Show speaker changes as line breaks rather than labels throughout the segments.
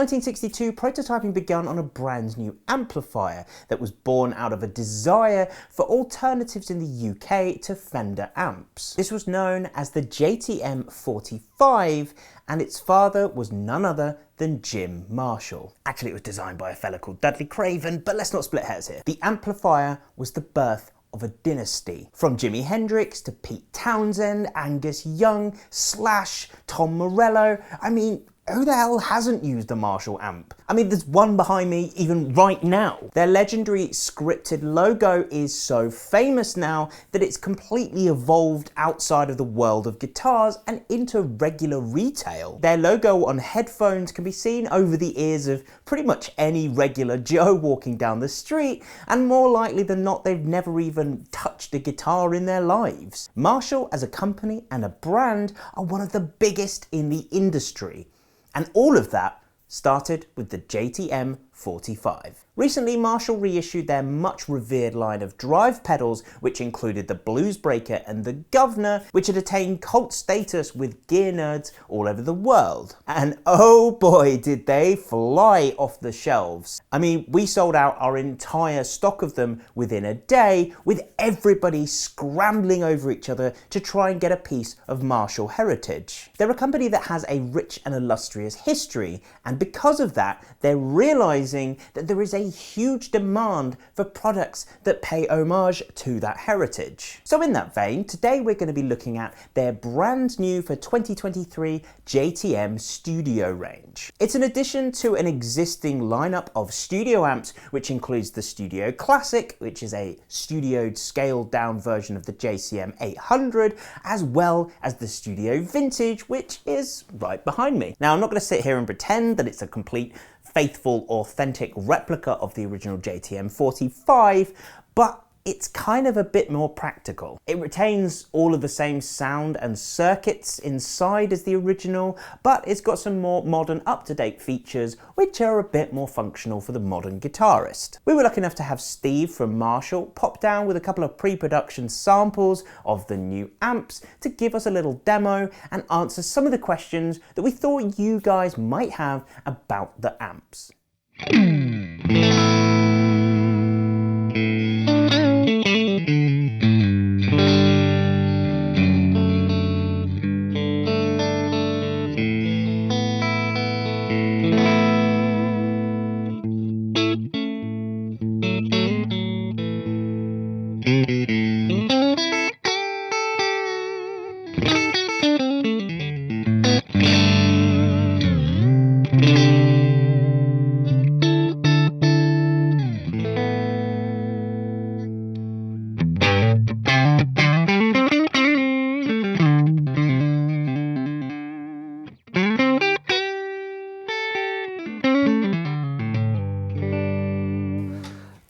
1962, prototyping began on a brand new amplifier that was born out of a desire for alternatives in the UK to Fender amps. This was known as the JTM 45, and its father was none other than Jim Marshall. Actually, it was designed by a fella called Dudley Craven, but let's not split hairs here. The amplifier was the birth of a dynasty. From Jimi Hendrix to Pete Townsend, Angus Young, Slash, Tom Morello. I mean, who the hell hasn't used a Marshall amp? I mean, there's one behind me even right now. Their legendary scripted logo is so famous now that it's completely evolved outside of the world of guitars and into regular retail. Their logo on headphones can be seen over the ears of pretty much any regular Joe walking down the street, and more likely than not, they've never even touched a guitar in their lives. Marshall as a company and a brand are one of the biggest in the industry. And all of that started with the JTM 45. Recently, Marshall reissued their much revered line of drive pedals, which included the Bluesbreaker and the Governor, which had attained cult status with gear nerds all over the world. And oh boy, did they fly off the shelves. I mean, we sold out our entire stock of them within a day, with everybody scrambling over each other to try and get a piece of Marshall heritage. They're a company that has a rich and illustrious history, and because of that, they're realizing that there is a huge demand for products that pay homage to that heritage. So in that vein, today we're going to be looking at their brand new for 2023 JTM Studio range. It's an addition to an existing lineup of studio amps, which includes the Studio Classic, which is a studioed scaled down version of the JCM 800, as well as the Studio Vintage, which is right behind me. Now, I'm not going to sit here and pretend that it's a complete faithful, authentic replica of the original JTM 45, but it's kind of a bit more practical. It retains all of the same sound and circuits inside as the original, but it's got some more modern, up-to-date features which are a bit more functional for the modern guitarist. We were lucky enough to have Steve from Marshall pop down with a couple of pre-production samples of the new amps to give us a little demo and answer some of the questions that we thought you guys might have about the amps.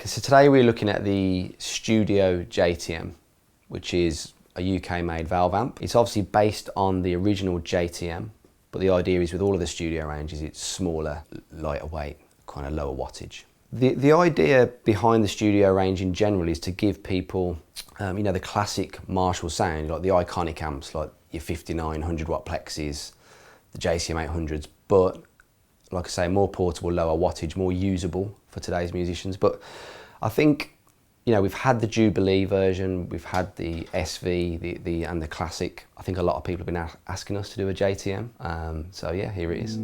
So today we're looking at the Studio JTM, which is a UK made valve amp. It's obviously based on the original JTM, but the idea is with all of the Studio ranges, it's smaller, lighter weight, kind of lower wattage. The idea behind the Studio range in general is to give people, you know, the classic Marshall sound, like the iconic amps, like your 59, 100 watt plexis, the JCM 800s, but like I say, more portable, lower wattage, more usable for today's musicians. But I think, you know, we've had the Jubilee version, we've had the SV, and the Classic. I think a lot of people have been asking us to do a JTM. So yeah, here it is.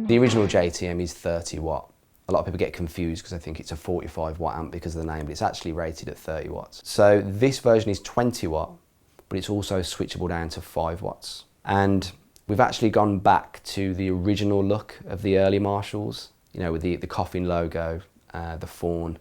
The original JTM is 30 watt. A lot of people get confused because I think it's a 45 watt amp because of the name, but it's actually rated at 30 watts. So this version is 20 watt, but it's also switchable down to 5 watts. And we've actually gone back to the original look of the early Marshalls, you know, with the coffin logo, the fawn,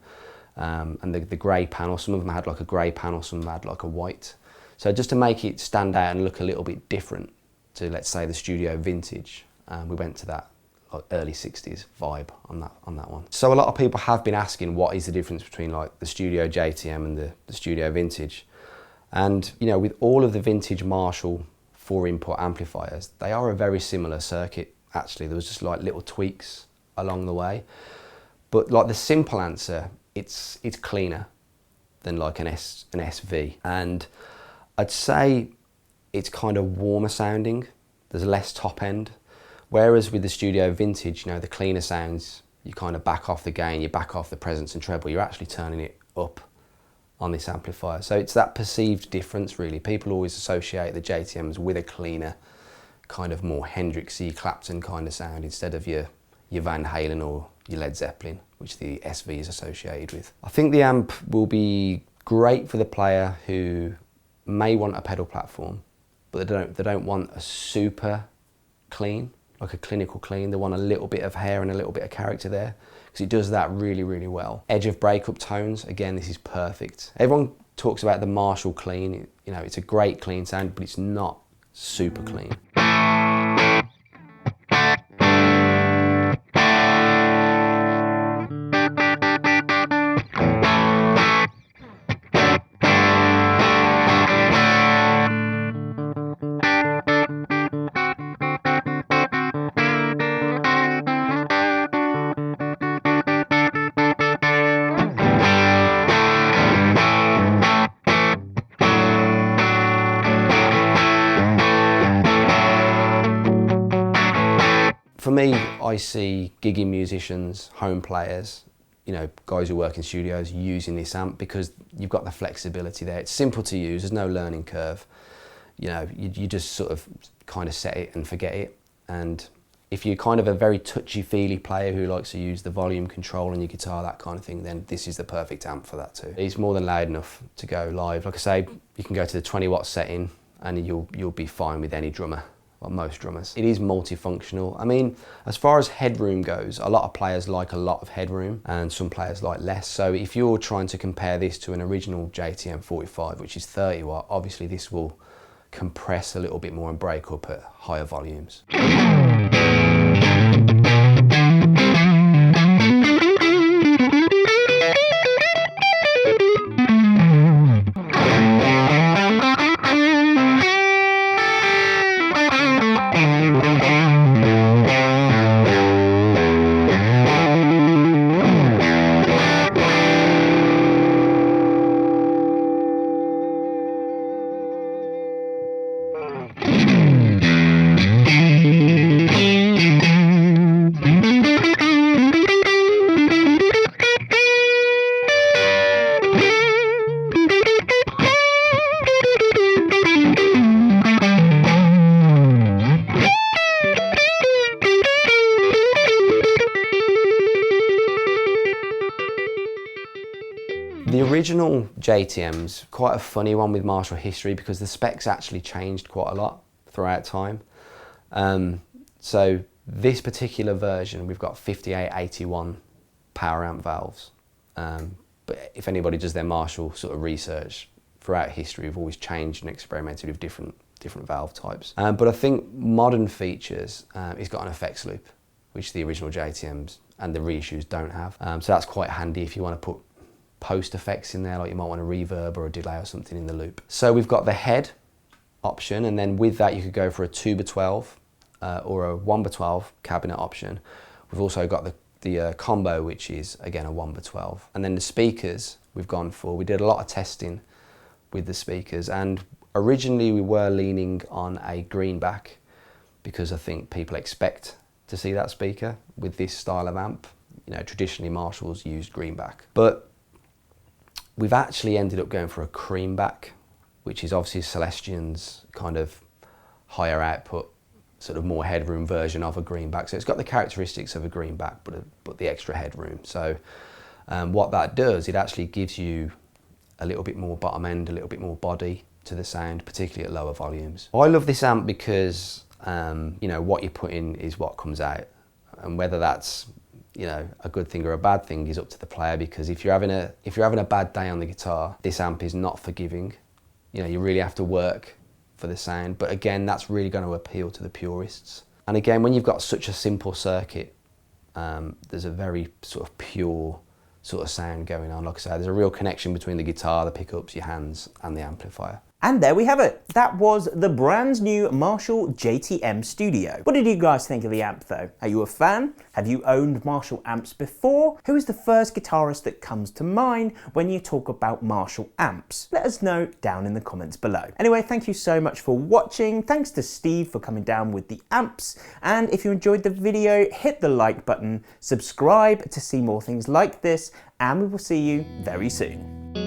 and the grey panel. Some of them had like a grey panel, some of them had like a white. So just to make it stand out and look a little bit different to, let's say, the Studio Vintage, we went to that like early 60s vibe on that one. So a lot of people have been asking what is the difference between like the Studio JTM and the Studio Vintage. And you know, with all of the vintage Marshall 4-input amplifiers, they are a very similar circuit. Actually, there was just like little tweaks along the way. But like the simple answer, it's cleaner than like an SV. And I'd say it's kind of warmer sounding. There's less top end. Whereas with the Studio Vintage, you know, the cleaner sounds, you kind of back off the gain, you back off the presence and treble, you're actually turning it up on this amplifier. So it's that perceived difference really. People always associate the JTMs with a cleaner, kind of more Hendrixy, Clapton kind of sound instead of your Van Halen or your Led Zeppelin, which the SV is associated with. I think the amp will be great for the player who may want a pedal platform, but they don't want a super clean, like a clinical clean. They want a little bit of hair and a little bit of character there, because it does that really, really well. Edge of breakup tones, again, this is perfect. Everyone talks about the Marshall clean. You know, it's a great clean sound, but it's not super clean. For me, I see gigging musicians, home players, you know, guys who work in studios using this amp because you've got the flexibility there. It's simple to use, there's no learning curve. You know, you just sort of kind of set it and forget it. And if you're kind of a very touchy-feely player who likes to use the volume control on your guitar, that kind of thing, then this is the perfect amp for that too. It's more than loud enough to go live. Like I say, you can go to the 20-watt setting and you'll be fine with any drummer. Well, most drummers. It is multifunctional. I mean, as far as headroom goes, a lot of players like a lot of headroom and some players like less. So if you're trying to compare this to an original JTM 45, which is 30 watt, obviously this will compress a little bit more and break up at higher volumes. The original JTM's quite a funny one with Marshall history because the specs actually changed quite a lot throughout time. So this particular version, we've got 5881 power amp valves. But if anybody does their Marshall sort of research throughout history, we've always changed and experimented with different valve types. But I think modern features, it's got an effects loop, which the original JTM's and the reissues don't have. So that's quite handy if you want to put post effects in there, like you might want a reverb or a delay or something in the loop. So we've got the head option, and then with that you could go for a 2x12 or a 1x12 cabinet option. We've also got the combo, which is again a 1x12. And then the speakers we've gone for, we did a lot of testing with the speakers, and originally we were leaning on a greenback because I think people expect to see that speaker with this style of amp. You know, traditionally Marshalls used greenback, but we've actually ended up going for a creamback, which is obviously Celestion's kind of higher output, sort of more headroom version of a greenback. So it's got the characteristics of a greenback, but the extra headroom. So what that does, it actually gives you a little bit more bottom end, a little bit more body to the sound, particularly at lower volumes. I love this amp because you know, what you put in is what comes out, and whether that's, you know, a good thing or a bad thing is up to the player, because if you're having a bad day on the guitar, this amp is not forgiving. You know, you really have to work for the sound, but again, that's really going to appeal to the purists. And again, when you've got such a simple circuit, there's a very sort of pure sort of sound going on. Like I say, there's a real connection between the guitar, the pickups, your hands, and the amplifier.
And there we have it. That was the brand new Marshall JTM Studio. What did you guys think of the amp though? Are you a fan? Have you owned Marshall amps before? Who is the first guitarist that comes to mind when you talk about Marshall amps? Let us know down in the comments below. Anyway, thank you so much for watching. Thanks to Steve for coming down with the amps. And if you enjoyed the video, hit the like button, subscribe to see more things like this, and we will see you very soon.